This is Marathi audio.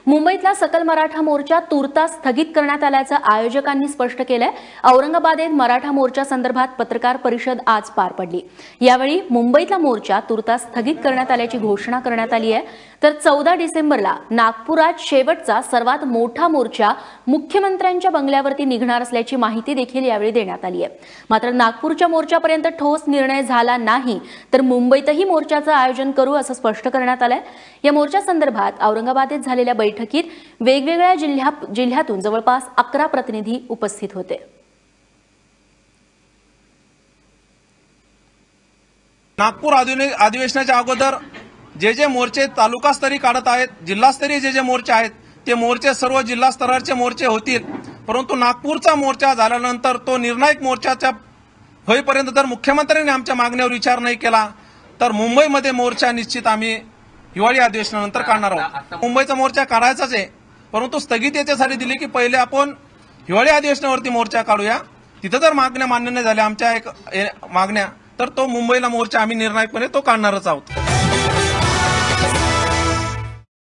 मुंबईतला सकल मराठा मोर्चा तुर्तास स्थगित करण्यात आल्याचं आयोजकांनी स्पष्ट केलंय। औरंगाबादेत मराठा मोर्चा संदर्भात पत्रकार परिषद आज पार पडली। यावेळी मुंबईतला मोर्चा तुर्तास स्थगित करण्यात आल्याची घोषणा करण्यात आली आहे। तर 14 डिसेंबरला नागपुरात शेवटचा सर्वात मोठा मोर्चा मुख्यमंत्र्यांच्या बंगल्यावरती निघणार असल्याची माहिती देखील यावेळी देण्यात आली आहे। मात्र नागपूरच्या मोर्चापर्यंत ठोस निर्णय झाला नाही तर मुंबईतही मोर्चाचं आयोजन करू असं स्पष्ट करण्यात आलंय। या मोर्चा संदर्भात औरंगाबादेत झालेल्या बैठकीत वेगवेगळ्या जिल्ह्यातून जवळपास 11 प्रतिनिधी उपस्थित होते। नागपूर अधिवेशनाच्या अगोदर जे मोर्चे तालुकास्तरीय काढत आहेत, जिल्हास्तरीय जे मोर्चे आहेत ते मोर्चे सर्व जिल्हा स्तरावरचे मोर्चे होतील। परंतु नागपूरचा मोर्चा झाल्यानंतर तो निर्णायक मोर्चाच्या होईपर्यंत जर मुख्यमंत्र्यांनी आमच्या मागण्यावर विचार नाही केला तर मुंबईमध्ये मोर्चा निश्चित आम्ही हिवाळी अधिवेशनानंतर काढणार आहोत। मुंबईचा मोर्चा काढायचाच आहे, परंतु स्थगित याच्यासाठी दिली की पहिले आपण हिवाळी अधिवेशनावरती मोर्चा काढूया। तिथे जर मागण्या मान्य नाही झाल्या आमच्या एक मागण्या तर तो मुंबईला मोर्चा आम्ही निर्णायकपणे तो काढणारच आहोत।